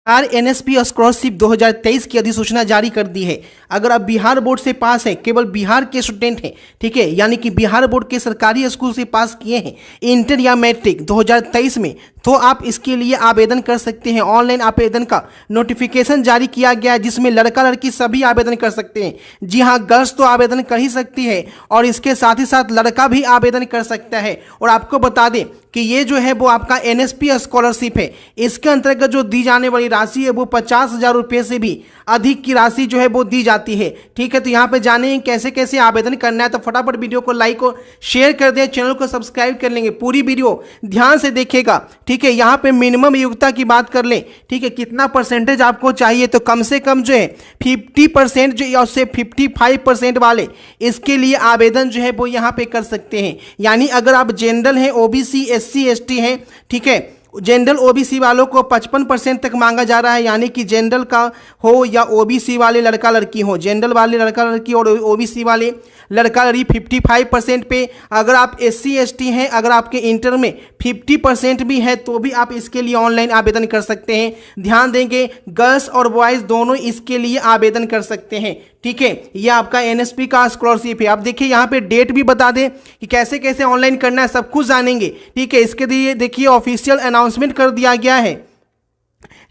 NSP scholarship 2023 की अधिसूचना जारी कर दी है। अगर आप बिहार बोर्ड से पास हैं, केवल बिहार के स्टूडेंट हैं, ठीक है, यानी कि बिहार बोर्ड के सरकारी स्कूल से पास किए हैं इंटर या मैट्रिक 2023 में, तो आप इसके लिए आवेदन कर सकते हैं। ऑनलाइन आवेदन का नोटिफिकेशन जारी किया गया है, जिसमें लड़का लड़की सभी आवेदन कर सकते हैं। जी हाँ, गर्ल्स तो आवेदन कर ही सकती है और इसके साथ ही साथ लड़का भी आवेदन कर सकता है। और आपको बता दें कि ये जो है वो आपका एनएसपी स्कॉलरशिप है। इसके अंतर्गत जो दी जाने वाली राशि है वो 50,000 रुपये से भी अधिक की राशि जो है वो दी जाती है। ठीक है, तो यहाँ पे जाने कैसे कैसे आवेदन करना है, तो फटाफट वीडियो को लाइक और शेयर कर दें, चैनल को सब्सक्राइब कर लेंगे। पूरी वीडियो ध्यान से देखिएगा। ठीक है, यहाँ पे मिनिमम योग्यता की बात कर लें, ठीक है, कितना परसेंटेज आपको चाहिए, तो कम से कम जो है 50% जो या उससे 55% वाले इसके लिए आवेदन जो है वो यहाँ पे कर सकते हैं। यानी अगर आप जनरल हैं, ओबीसी, एससी, एसटी हैं, ठीक है, जनरल ओबीसी वालों को 55% तक मांगा जा रहा है। यानी कि जनरल का हो या ओबीसी वाले लड़का लड़की हो, जनरल वाले लड़का लड़की और ओबीसी वाले लड़का लड़की 55% पे। अगर आप एससी एसटी हैं, अगर आपके इंटर में 50% भी है तो भी आप इसके लिए ऑनलाइन आवेदन कर सकते हैं। ध्यान देंगे, गर्ल्स और बॉयज़ दोनों इसके लिए आवेदन कर सकते हैं। ठीक है, ये आपका एनएसपी का स्कॉलरशिप है। आप देखिए यहाँ पे डेट भी बता दें कि कैसे कैसे ऑनलाइन करना है, सब कुछ जानेंगे। ठीक है, इसके लिए देखिए ऑफिशियल अनाउंसमेंट कर दिया गया है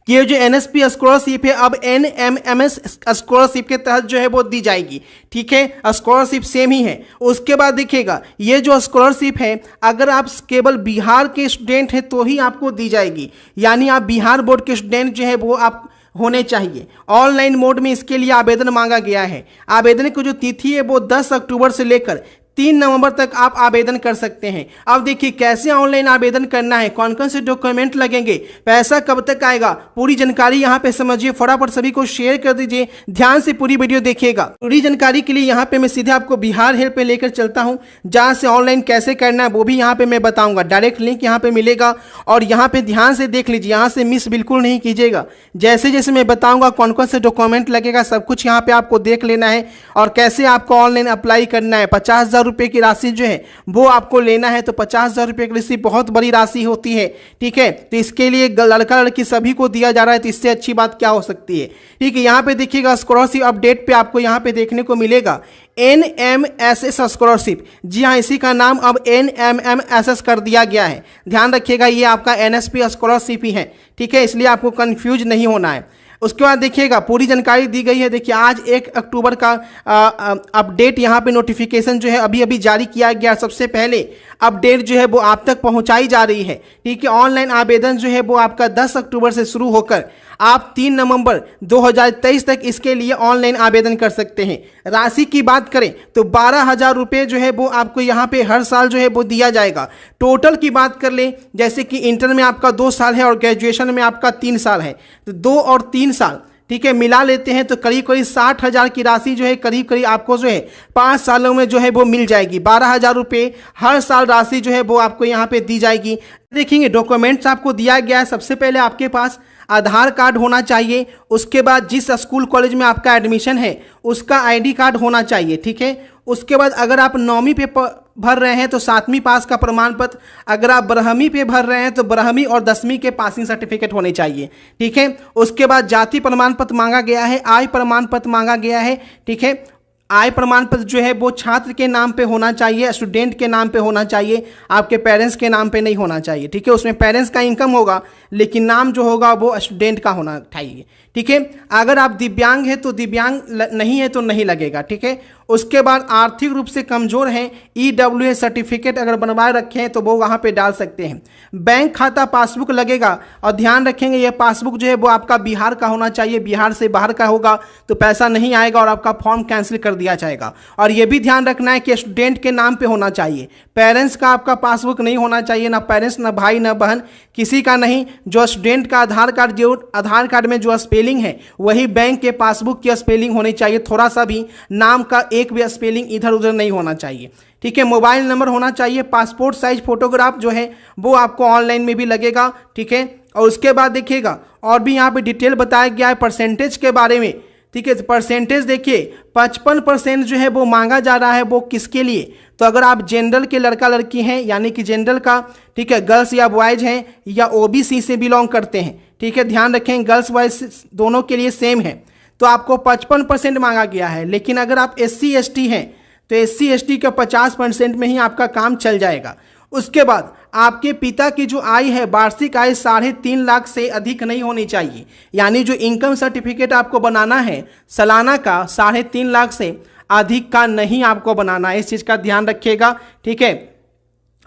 कि ये जो एनएसपी स्कॉलरशिप है अब एनएमएमएस स्कॉलरशिप के तहत जो है वो दी जाएगी। ठीक है, स्कॉलरशिप सेम ही है। उसके बाद देखिएगा ये जो स्कॉलरशिप है अगर आप केवल बिहार के स्टूडेंट हैं तो ही आपको दी जाएगी। यानी आप बिहार बोर्ड के स्टूडेंट जो है वो आप होने चाहिए। ऑनलाइन मोड में इसके लिए आवेदन मांगा गया है। आवेदन की जो तिथि है वो 10 अक्टूबर से लेकर 3 नवंबर तक आप आवेदन कर सकते हैं। अब देखिए कैसे ऑनलाइन आवेदन करना है, कौन कौन से डॉक्यूमेंट लगेंगे, पैसा कब तक आएगा, पूरी जानकारी यहाँ पे समझिए। फटाफट सभी को शेयर कर दीजिए, ध्यान से पूरी वीडियो देखिएगा। पूरी जानकारी के लिए यहाँ पे मैं सीधे आपको बिहार हेल्प पे लेकर चलता हूँ, जहाँ से ऑनलाइन कैसे करना है वो भी यहाँ पे मैं बताऊँगा। डायरेक्ट लिंक यहाँ पे मिलेगा और यहाँ पे ध्यान से देख लीजिए, यहाँ से मिस बिल्कुल नहीं कीजिएगा। जैसे जैसे मैं बताऊँगा कौन कौन से डॉक्यूमेंट लगेगा सब कुछ यहाँ पे आपको देख लेना है और कैसे आपको ऑनलाइन अप्लाई करना है। 50,000 रुपये की राशि जो है वो आपको लेना है, तो 50,000 रुपये की राशि बहुत बड़ी राशि होती है। ठीक है, तो इसके लिए लड़का लड़की सभी को दिया जा रहा है, तो इससे अच्छी बात क्या हो सकती है। ठीक है, यहाँ पे देखिएगा स्कॉलरशिप अपडेट पे आपको यहाँ पे देखने को मिलेगा एनएमएसएस स्कॉलरशिप। जी हाँ, इसी का नाम अब एनएमएमएसएस कर दिया गया है। ध्यान रखिएगा, ये आपका एनएसपी स्कॉलरशिप ही है। ठीक है, इसलिए आपको कंफ्यूज नहीं होना है। उसके बाद देखिएगा पूरी जानकारी दी गई है। देखिए आज 1 अक्टूबर का अपडेट यहाँ पे नोटिफिकेशन जो है अभी अभी जारी किया गया। सबसे पहले अपडेट जो है वो आप तक पहुँचाई जा रही है। ठीक है, ऑनलाइन आवेदन जो है वो आपका 10 अक्टूबर से शुरू होकर आप 3 नवंबर 2023 तक इसके लिए ऑनलाइन आवेदन कर सकते हैं। राशि की बात करें तो 12,000 रुपये जो है वो आपको यहाँ पे हर साल जो है वो दिया जाएगा। टोटल की बात कर लें, जैसे कि इंटर में आपका 2 साल है और ग्रेजुएशन में आपका 3 साल है, तो 2 और 3 साल ठीक है मिला लेते हैं तो करीब करीब 60,000 की राशि जो है करीब करीब आपको जो है 5 सालों में जो है वो मिल जाएगी। 12,000 रुपये हर साल राशि जो है वो आपको यहाँ पे दी जाएगी। देखेंगे डॉक्यूमेंट्स आपको दिया गया है। सबसे पहले आपके पास आधार कार्ड होना चाहिए। उसके बाद जिस स्कूल कॉलेज में आपका एडमिशन है उसका आईडी कार्ड होना चाहिए। ठीक है, उसके बाद अगर आप 9वीं पे भर रहे हैं तो 7वीं पास का प्रमाण पत्र, अगर आप 12वीं पे भर रहे हैं तो 12वीं और 10वीं के पासिंग सर्टिफिकेट होने चाहिए। ठीक है, उसके बाद जाति प्रमाण पत्र मांगा गया है, आय प्रमाण पत्र मांगा गया है। ठीक है, आय प्रमाण पत्र जो है वो छात्र के नाम पे होना चाहिए, स्टूडेंट के नाम पे होना चाहिए, आपके पेरेंट्स के नाम पे नहीं होना चाहिए। ठीक है, उसमें पेरेंट्स का इनकम होगा लेकिन नाम जो होगा वो स्टूडेंट का होना चाहिए। ठीक है, अगर आप दिव्यांग हैं तो दिव्यांग नहीं है तो नहीं लगेगा। ठीक है, उसके बाद आर्थिक रूप से कमज़ोर हैं, ईडब्ल्यूएस सर्टिफिकेट अगर बनवाए रखे हैं तो वो वहाँ पे डाल सकते हैं। बैंक खाता पासबुक लगेगा और ध्यान रखेंगे ये पासबुक जो है वो आपका बिहार का होना चाहिए। बिहार से बाहर का होगा तो पैसा नहीं आएगा और आपका फॉर्म कैंसिल कर दिया जाएगा। और ये भी ध्यान रखना है कि स्टूडेंट के नाम पे होना चाहिए, पेरेंट्स का आपका पासबुक नहीं होना चाहिए, ना पेरेंट्स ना भाई ना बहन किसी का नहीं। जो स्टूडेंट का आधार कार्ड जो आधार कार्ड में जो स्पेलिंग है वही बैंक के पासबुक की स्पेलिंग होनी चाहिए। थोड़ा सा भी नाम का एक भी स्पेलिंग इधर उधर नहीं होना चाहिए। ठीक है, मोबाइल नंबर होना चाहिए। पासपोर्ट साइज फोटोग्राफ जो है वो आपको ऑनलाइन में भी लगेगा। ठीक है, और उसके बाद देखिएगा और भी यहाँ पे डिटेल बताया गया है परसेंटेज के बारे में। ठीक है, तो परसेंटेज देखिए 55% जो है वो मांगा जा रहा है। वो किसके लिए, तो अगर आप जनरल के लड़का लड़की हैं यानी कि जनरल का, ठीक है, गर्ल्स या बॉयज हैं या ओबीसी से बिलोंग करते हैं, ठीक है, ध्यान रखें गर्ल्स बॉयज दोनों के लिए सेम है। तो आपको 55% मांगा गया है, लेकिन अगर आप SC ST हैं तो SC ST का 50% में ही आपका काम चल जाएगा। उसके बाद आपके पिता की जो आय है, वार्षिक आय 3.5 लाख से अधिक नहीं होनी चाहिए। यानी जो इनकम सर्टिफिकेट आपको बनाना है सालाना का 3.5 लाख से अधिक का नहीं आपको बनाना है, इस चीज़ का ध्यान रखिएगा। ठीक है,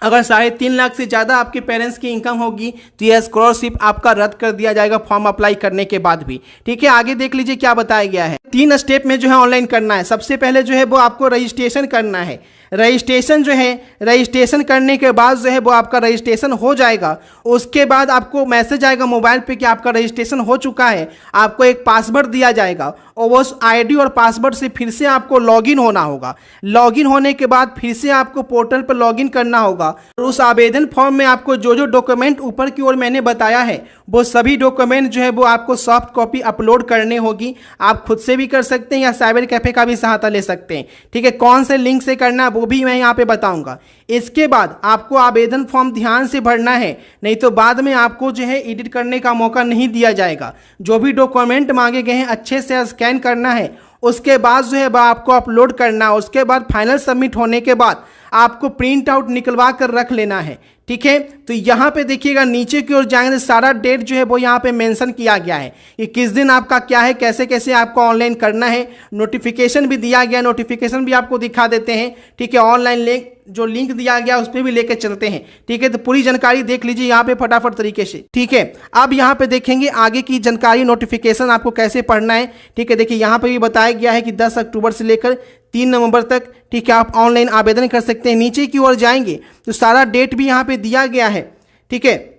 अगर 3.5 लाख से ज़्यादा आपके पेरेंट्स की इनकम होगी तो यह स्कॉलरशिप आपका रद्द कर दिया जाएगा फॉर्म अप्लाई करने के बाद भी। ठीक है, आगे देख लीजिए क्या बताया गया है। 3 स्टेप में जो है ऑनलाइन करना है। सबसे पहले जो है वो आपको रजिस्ट्रेशन करना है। रजिस्ट्रेशन जो है, रजिस्ट्रेशन करने के बाद जो है वो आपका रजिस्ट्रेशन हो जाएगा। उसके बाद आपको मैसेज आएगा मोबाइल पे कि आपका रजिस्ट्रेशन हो चुका है। आपको एक पासवर्ड दिया जाएगा और वो ID और पासवर्ड से फिर से आपको लॉगिन होना होगा। लॉगिन होने के बाद फिर से आपको पोर्टल पर लॉगिन करना होगा और उस आवेदन फॉर्म में आपको जो जो डॉक्यूमेंट ऊपर की ओर मैंने बताया है वो सभी डॉक्यूमेंट जो है वो आपको सॉफ्ट कॉपी अपलोड करनी होगी। आप खुद से भी कर सकते हैं या साइबर कैफे का भी सहायता ले सकते हैं। ठीक है, कौन से लिंक से करना है वो भी मैं यहाँ पे बताऊंगा। इसके बाद आपको आवेदन फॉर्म ध्यान से भरना है, नहीं तो बाद में आपको जो है एडिट करने का मौका नहीं दिया जाएगा। जो भी डॉक्यूमेंट मांगे गए हैं अच्छे से स्कैन करना है, उसके बाद जो है वह आपको अपलोड करना है। उसके बाद फाइनल सबमिट होने के बाद आपको प्रिंट आउट निकलवा कर रख लेना है। ठीक है, तो यहाँ पे देखिएगा नीचे की ओर जाएंगे सारा डेट जो है वो यहाँ पे मेंशन किया गया है कि किस दिन आपका क्या है, कैसे कैसे आपको ऑनलाइन करना है। नोटिफिकेशन भी दिया गया, नोटिफिकेशन भी आपको दिखा देते हैं। ठीक है, ऑनलाइन जो लिंक दिया गया उस पर भी लेके चलते हैं। ठीक है, तो पूरी जानकारी देख लीजिए यहाँ पे फटाफट तरीके से। ठीक है, अब यहाँ पे देखेंगे आगे की जानकारी, नोटिफिकेशन आपको कैसे पढ़ना है। ठीक है, देखिए यहाँ पे भी बताया गया है कि 10 अक्टूबर से लेकर 3 नवंबर तक, ठीक है, आप ऑनलाइन आवेदन कर सकते हैं। नीचे की ओर जाएंगे तो सारा डेट भी यहाँ पे दिया गया है। ठीक है,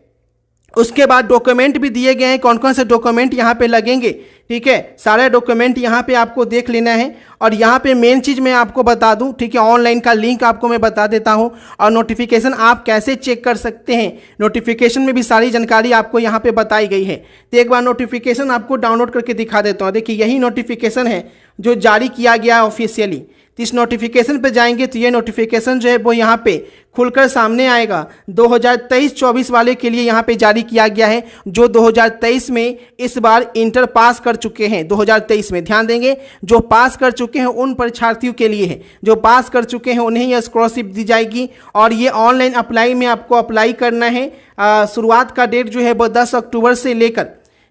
उसके बाद डॉक्यूमेंट भी दिए गए हैं, कौन कौन से डॉक्यूमेंट यहाँ पे लगेंगे। ठीक है, सारे डॉक्यूमेंट यहाँ पे आपको देख लेना है। और यहाँ पे मेन चीज़ मैं आपको बता दूँ, ठीक है, ऑनलाइन का लिंक आपको मैं बता देता हूँ और नोटिफिकेशन आप कैसे चेक कर सकते हैं। नोटिफिकेशन में भी सारी जानकारी आपको यहाँ पे बताई गई है। तो एक बार नोटिफिकेशन आपको डाउनलोड करके दिखा देता हूँ। देखिए यही नोटिफिकेशन है जो जारी किया गया है ऑफिशियली। तो इस नोटिफिकेशन पे जाएंगे तो ये नोटिफिकेशन जो है वो यहाँ पे खुलकर सामने आएगा। 2023-24 वाले के लिए यहाँ पे जारी किया गया है, जो 2023 में इस बार इंटर पास कर चुके हैं। 2023 में ध्यान देंगे, जो पास कर चुके हैं उन परीक्षार्थियों के लिए है। जो पास कर चुके हैं उन्हें यह स्कॉलरशिप दी जाएगी। और ये ऑनलाइन अप्लाई में आपको अप्लाई करना है। शुरुआत का डेट जो है वो 10 अक्टूबर से लेकर,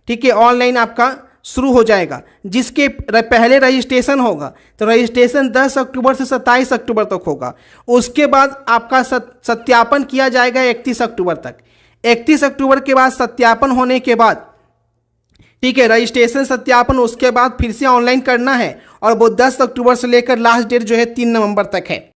ठीक है, ऑनलाइन आपका शुरू हो जाएगा। जिसके पहले रजिस्ट्रेशन होगा तो रजिस्ट्रेशन 10 अक्टूबर से 27 अक्टूबर तक होगा। उसके बाद आपका सत्यापन किया जाएगा 31 अक्टूबर तक। 31 अक्टूबर के बाद सत्यापन होने के बाद, ठीक है, रजिस्ट्रेशन सत्यापन, उसके बाद फिर से ऑनलाइन करना है और वो 10 अक्टूबर से लेकर लास्ट डेट जो है 3 नवंबर तक है।